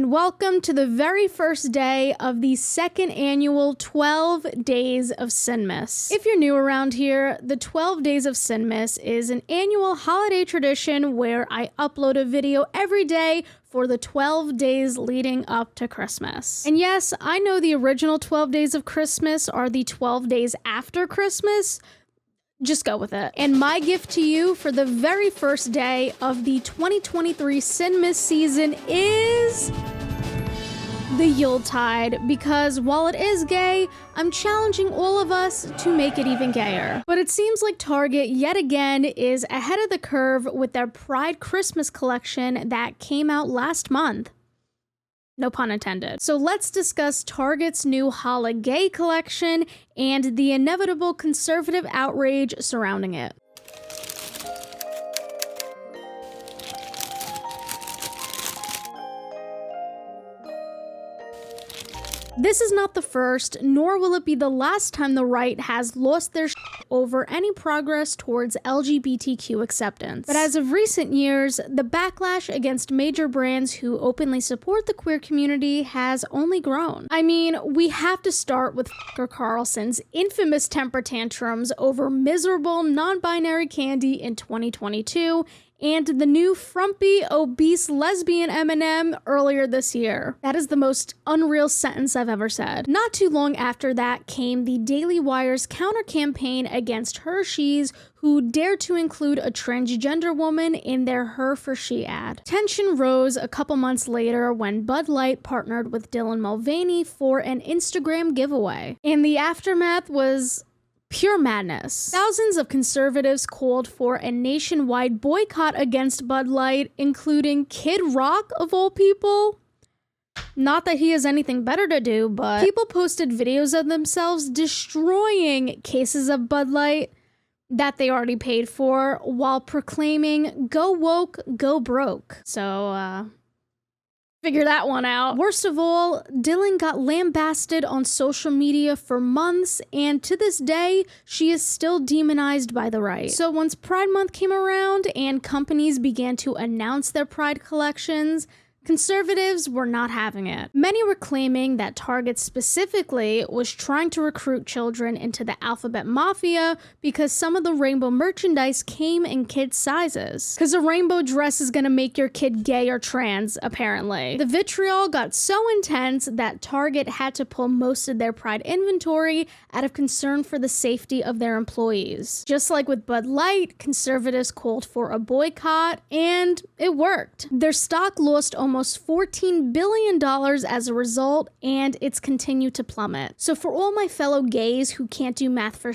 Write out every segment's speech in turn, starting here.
and welcome to the very first day of the second annual 12 Days of Sinmas. If you're new around here, the 12 Days of Sinmas is an annual holiday tradition where I upload a video every day for the 12 days leading up to Christmas. And yes, I know the original 12 days of Christmas are the 12 days after Christmas. Just go with it. And my gift to you for the very first day of the 2023 Sinmas season is the Yuletide, because while it is gay, I'm challenging all of us to make it even gayer. But it seems like Target yet again is ahead of the curve with their Pride Christmas collection that came out last month. No pun intended. So let's discuss Target's new Holla Gay collection and the inevitable conservative outrage surrounding it. This is not the first, nor will it be the last time the right has lost their shit over any progress towards LGBTQ acceptance. But as of recent years, the backlash against major brands who openly support the queer community has only grown. I mean, we have to start with Carlson's infamous temper tantrums over miserable non-binary candy in 2022, and the new frumpy, obese lesbian M&M earlier this year. That is the most unreal sentence I've ever said. Not too long after that came the Daily Wire's counter-campaign against Hershey's, who dared to include a transgender woman in their Her for She ad. Tension rose a couple months later when Bud Light partnered with Dylan Mulvaney for an Instagram giveaway. And the aftermath was pure madness. Thousands of conservatives called for a nationwide boycott against Bud Light, including Kid Rock of all people. Not that he has anything better to do, but people posted videos of themselves destroying cases of Bud Light that they already paid for while proclaiming "Go woke, go broke." So, figure that one out. Worst of all, Dylan got lambasted on social media for months, and to this day, she is still demonized by the right. So once Pride Month came around and companies began to announce their Pride collections, conservatives were not having it. Many were claiming that Target specifically was trying to recruit children into the alphabet mafia because some of the rainbow merchandise came in kids' sizes. Because a rainbow dress is gonna make your kid gay or trans, apparently. The vitriol got so intense that Target had to pull most of their Pride inventory out of concern for the safety of their employees. Just like with Bud Light, conservatives called for a boycott, and it worked. Their stock lost almost $14 billion as a result, and it's continued to plummet. So for all my fellow gays who can't do math for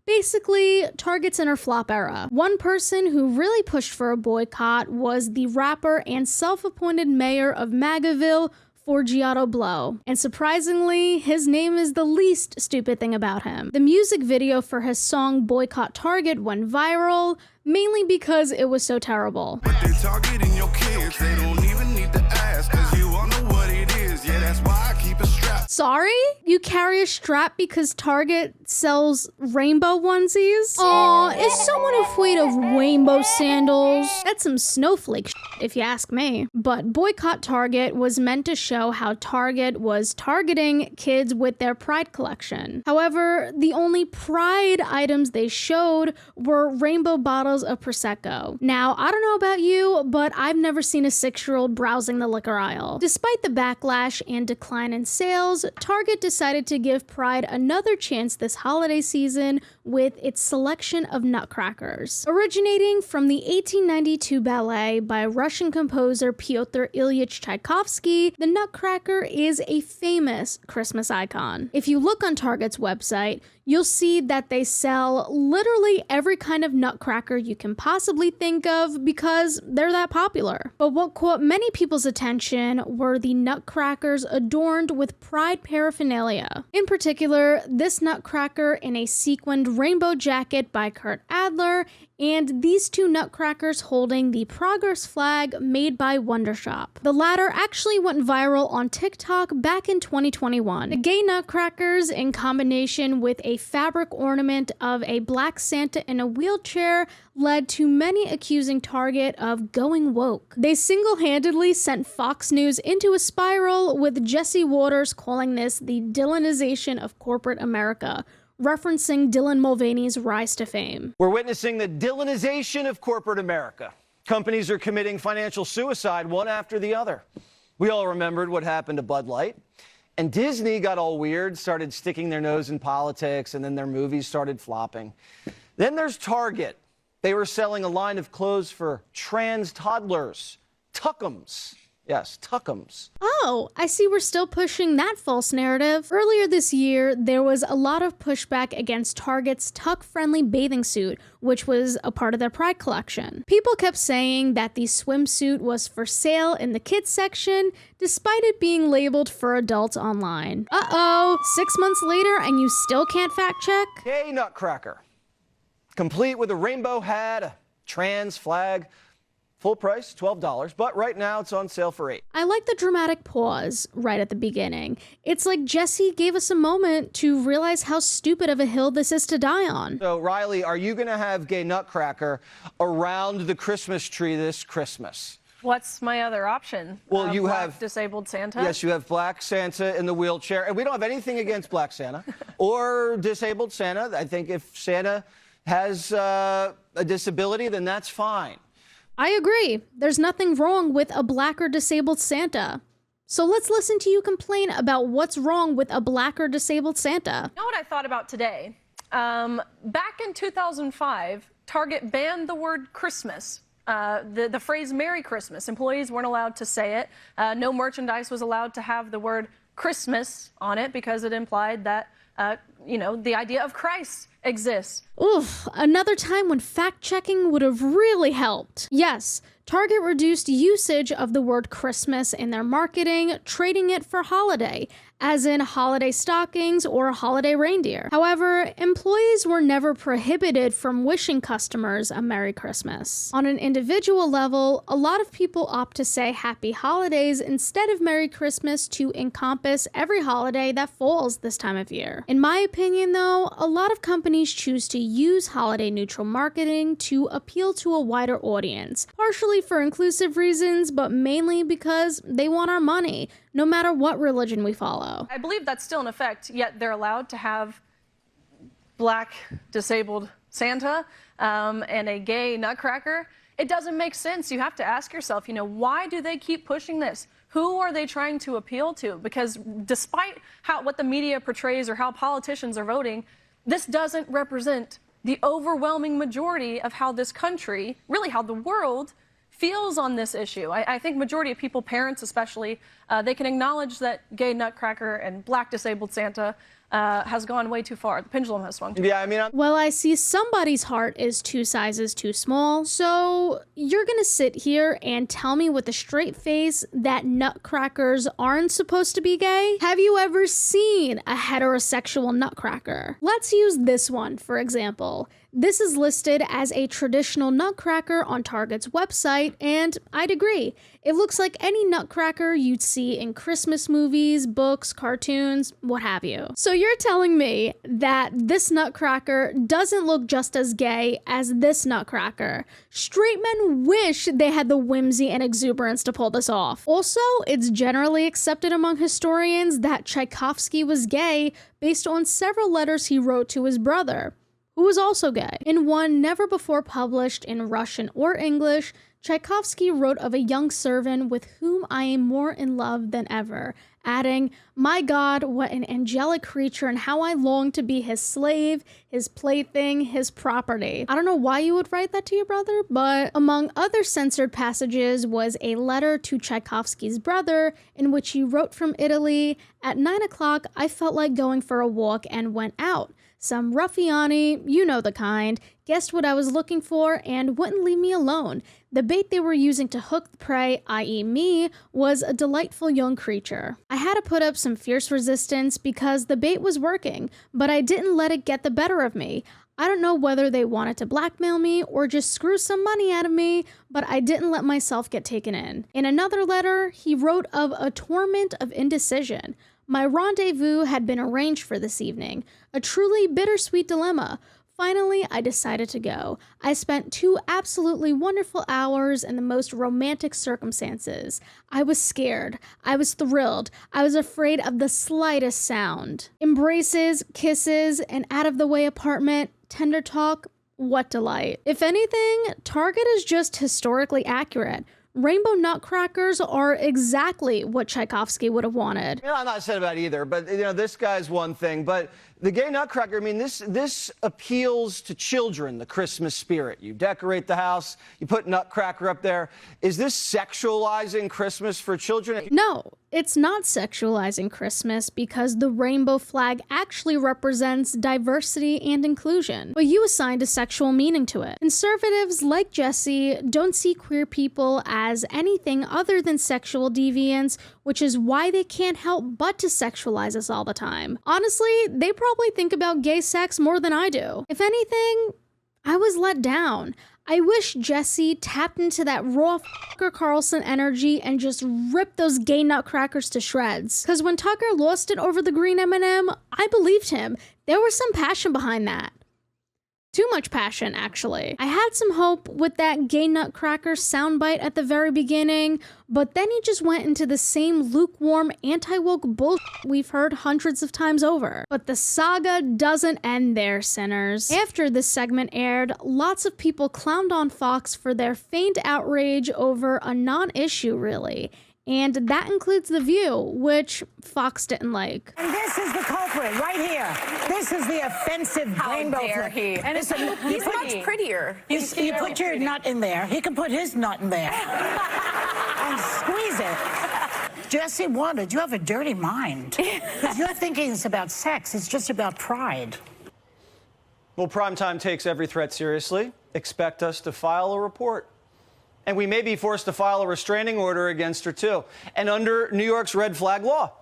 basically, Target's in her flop era. One person who really pushed for a boycott was the rapper and self-appointed mayor of Magaville, Forgiato Blow. And surprisingly, his name is the least stupid thing about him. The music video for his song Boycott Target went viral, mainly because it was so terrible. But they're targeting your kids, they don't even need to ask, cause you all know what it is. Yeah, that's why I keep a strap. Sorry? You carry a strap because Target sells rainbow onesies? Aw, is someone afraid of rainbow sandals? That's some snowflake if you ask me. But Boycott Target was meant to show how Target was targeting kids with their Pride collection. However, the only Pride items they showed were rainbow bottles of Prosecco. Now, I don't know about you, but I've never seen a 6-year-old browsing the liquor aisle. Despite the backlash and decline in sales, Target decided to give Pride another chance this holiday season with its selection of nutcrackers. Originating from the 1892 ballet by Russian composer Pyotr Ilyich Tchaikovsky, the nutcracker is a famous Christmas icon. If you look on Target's website, you'll see that they sell literally every kind of nutcracker you can possibly think of because they're that popular. But what caught many people's attention were the nutcrackers adorned with Pride paraphernalia. In particular, this nutcracker in a sequined Rainbow Jacket by Kurt Adler, and these two nutcrackers holding the progress flag made by Wondershop. The latter actually went viral on TikTok back in 2021. The gay nutcrackers, in combination with a fabric ornament of a black Santa in a wheelchair, led to many accusing Target of going woke. They single-handedly sent Fox News into a spiral, with Jesse Waters calling this the Dylanization of corporate America, referencing Dylan Mulvaney's rise to fame. We're witnessing the Dylanization of corporate America. Companies are committing financial suicide one after the other. We all remembered what happened to Bud Light. And Disney got all weird, started sticking their nose in politics, and then their movies started flopping. Then there's Target. They were selling a line of clothes for trans toddlers. Tuckums. Yes, Tuckums. Oh, I see we're still pushing that false narrative. Earlier this year, there was a lot of pushback against Target's tuck-friendly bathing suit, which was a part of their Pride collection. People kept saying that the swimsuit was for sale in the kids section, despite it being labeled for adults online. Uh-oh, 6 months later and you still can't fact check? Gay nutcracker. Complete with a rainbow hat, a trans flag. Full price, $12, but right now it's on sale for $8. I like the dramatic pause right at the beginning. It's like Jesse gave us a moment to realize how stupid of a hill this is to die on. So, Riley, are you going to have gay nutcracker around the Christmas tree this Christmas? What's my other option? Well, you Black have disabled Santa. Yes, you have Black Santa in the wheelchair, and we don't have anything against Black Santa or disabled Santa. I think if Santa has a disability, then that's fine. I agree. There's nothing wrong with a black or disabled Santa. So let's listen to you complain about what's wrong with a black or disabled Santa. You know what I thought about today? Back in 2005, Target banned the word Christmas. The phrase Merry Christmas. Employees weren't allowed to say it. No merchandise was allowed to have the word Christmas on it because it implied that, the idea of Christ exists. Oof, another time when fact-checking would have really helped. Yes, Target reduced usage of the word Christmas in their marketing, trading it for holiday, as in holiday stockings or holiday reindeer. However, employees were never prohibited from wishing customers a Merry Christmas. On an individual level, a lot of people opt to say Happy Holidays instead of Merry Christmas to encompass every holiday that falls this time of year. In my opinion, though, a lot of companies choose to use holiday-neutral marketing to appeal to a wider audience, partially for inclusive reasons, but mainly because they want our money, no matter what religion we follow. I believe that's still in effect, yet they're allowed to have black disabled Santa and a gay nutcracker. It doesn't make sense. You have to ask yourself, why do they keep pushing this? Who are they trying to appeal to? Because despite what the media portrays or how politicians are voting, this doesn't represent the overwhelming majority of how this country, really how the world, feels on this issue. I think majority of people, parents especially, they can acknowledge that gay nutcracker and black disabled Santa has gone way too far. The pendulum has swung too far. Yeah, I mean, Well, I see somebody's heart is 2 sizes too small, so you're gonna sit here and tell me with a straight face that nutcrackers aren't supposed to be gay? Have you ever seen a heterosexual nutcracker? Let's use this one, for example. This is listed as a traditional nutcracker on Target's website, and I'd agree. It looks like any nutcracker you'd see in Christmas movies, books, cartoons, what have you. So you're telling me that this nutcracker doesn't look just as gay as this nutcracker. Straight men wish they had the whimsy and exuberance to pull this off. Also, it's generally accepted among historians that Tchaikovsky was gay based on several letters he wrote to his brother, who was also gay. In one never before published in Russian or English, Tchaikovsky wrote of a young servant with whom I am more in love than ever, adding, "My God, what an angelic creature, and how I long to be his slave, his plaything, his property." I don't know why you would write that to your brother, but among other censored passages was a letter to Tchaikovsky's brother in which he wrote from Italy, "At 9 o'clock, I felt like going for a walk and went out. Some ruffiani, you know the kind, guessed what I was looking for and wouldn't leave me alone. The bait they were using to hook the prey, i.e. me, was a delightful young creature. I had to put up some fierce resistance because the bait was working, but I didn't let it get the better of me. I don't know whether they wanted to blackmail me or just screw some money out of me, but I didn't let myself get taken in. In another letter, he wrote of a torment of indecision. My rendezvous had been arranged for this evening, a truly bittersweet dilemma. Finally, I decided to go. I spent 2 absolutely wonderful hours in the most romantic circumstances. I was scared. I was thrilled. I was afraid of the slightest sound. Embraces, kisses, an out-of-the-way apartment, tender talk. What delight. If anything, Target is just historically accurate. Rainbow nutcrackers are exactly what Tchaikovsky would have wanted. You know, I'm not upset about either, but you know, this guy's one thing. But the gay nutcracker, I mean, this appeals to children, the Christmas spirit. You decorate the house, you put nutcracker up there. Is this sexualizing Christmas for children? No, it's not sexualizing Christmas because the rainbow flag actually represents diversity and inclusion, but you assigned a sexual meaning to it. Conservatives like Jesse don't see queer people as anything other than sexual deviants, which is why they can't help but to sexualize us all the time. Honestly, they probably think about gay sex more than I do. If anything, I was let down. I wish Jesse tapped into that raw Tucker Carlson energy and just ripped those gay nutcrackers to shreds. Because when Tucker lost it over the green M&M, I believed him. There was some passion behind that. Too much passion, actually. I had some hope with that gay nutcracker soundbite at the very beginning, but then he just went into the same lukewarm, anti-woke bullshit we've heard hundreds of times over. But the saga doesn't end there, sinners. After this segment aired, lots of people clowned on Fox for their feigned outrage over a non-issue, really. And that includes The View, which Fox didn't like. And this is the culprit right here. This is the offensive rainbow flag. And it's he's much prettier. You put your nut in there. He can put his nut in there and squeeze it. Jesse wanted. You have a dirty mind. Because you're thinking it's about sex. It's just about pride. Well, Primetime takes every threat seriously. Expect us to file a report. And we may be forced to file a restraining order against her, too. And under New York's red flag law,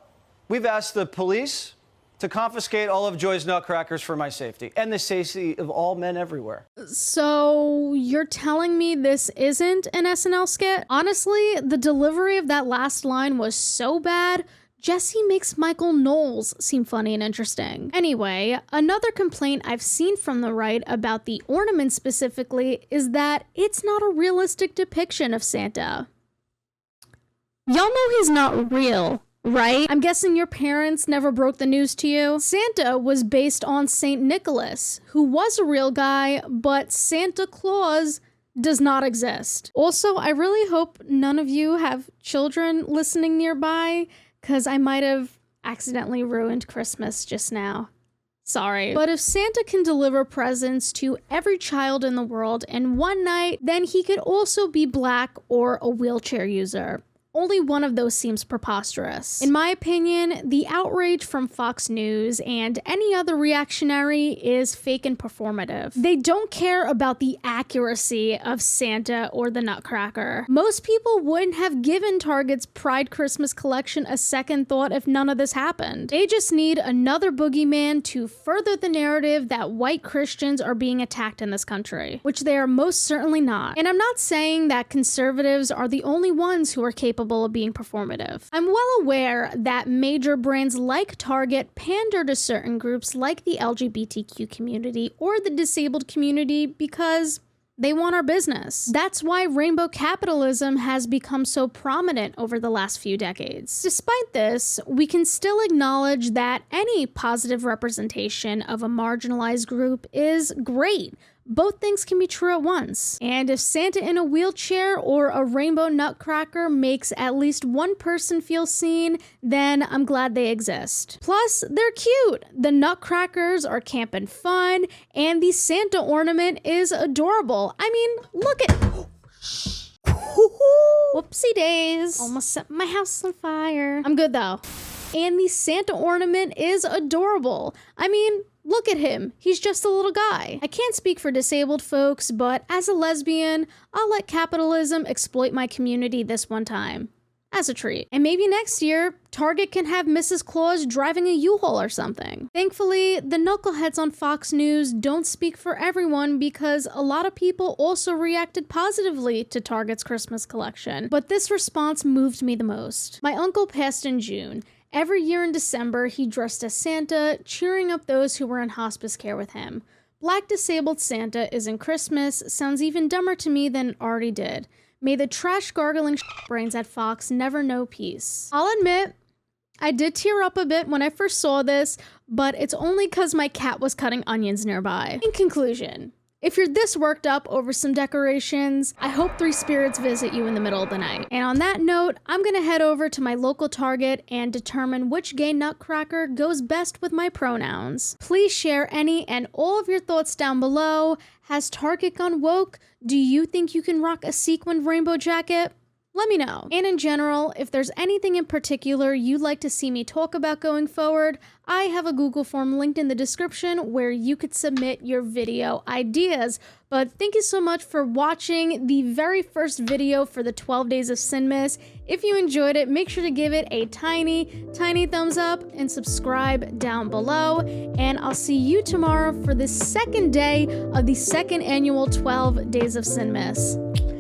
we've asked the police to confiscate all of Joy's nutcrackers for my safety and the safety of all men everywhere. So you're telling me this isn't an SNL skit? Honestly, the delivery of that last line was so bad, Jesse makes Michael Knowles seem funny and interesting. Anyway, another complaint I've seen from the right about the ornament specifically is that it's not a realistic depiction of Santa. Y'all know he's not real, right? I'm guessing your parents never broke the news to you. Santa was based on St. Nicholas, who was a real guy, but Santa Claus does not exist. Also, I really hope none of you have children listening nearby, because I might have accidentally ruined Christmas just now. Sorry. But if Santa can deliver presents to every child in the world in one night, then he could also be black or a wheelchair user. Only one of those seems preposterous. In my opinion, the outrage from Fox News and any other reactionary is fake and performative. They don't care about the accuracy of Santa or the Nutcracker. Most people wouldn't have given Target's Pride Christmas collection a second thought if none of this happened. They just need another boogeyman to further the narrative that white Christians are being attacked in this country, which they are most certainly not. And I'm not saying that conservatives are the only ones who are capable of being performative. I'm well aware that major brands like Target pander to certain groups like the LGBTQ community or the disabled community because they want our business. That's why rainbow capitalism has become so prominent over the last few decades. Despite this, we can still acknowledge that any positive representation of a marginalized group is great. Both things can be true at once. And if Santa in a wheelchair or a rainbow nutcracker makes at least one person feel seen, then I'm glad they exist. Plus, they're cute. The nutcrackers are camp and fun, and the Santa ornament is adorable. I mean, look at... Whoopsie days. Almost set my house on fire. I'm good though. And the Santa ornament is adorable. I mean, look at him. He's just a little guy. I can't speak for disabled folks, but as a lesbian, I'll let capitalism exploit my community this one time. as a treat. And maybe next year, Target can have Mrs. Claus driving a U-Haul or something. Thankfully, the knuckleheads on Fox News don't speak for everyone because a lot of people also reacted positively to Target's Christmas collection. But this response moved me the most. My uncle passed in June. Every year in December, he dressed as Santa, cheering up those who were in hospice care with him. Black disabled Santa isn't Christmas sounds even dumber to me than it already did. May the trash gargling brains at Fox never know peace. I'll admit, I did tear up a bit when I first saw this, but it's only because my cat was cutting onions nearby. In conclusion, if you're this worked up over some decorations, I hope three spirits visit you in the middle of the night. And on that note, I'm gonna head over to my local Target and determine which gay nutcracker goes best with my pronouns. Please share any and all of your thoughts down below. Has Target gone woke? Do you think you can rock a sequined rainbow jacket? Let me know. And in general, if there's anything in particular you'd like to see me talk about going forward, I have a Google form linked in the description where you could submit your video ideas. But thank you so much for watching the very first video for the 12 Days of Sinmas. If you enjoyed it, make sure to give it a tiny, tiny thumbs up and subscribe down below. And I'll see you tomorrow for the second day of the second annual 12 Days of Sinmas.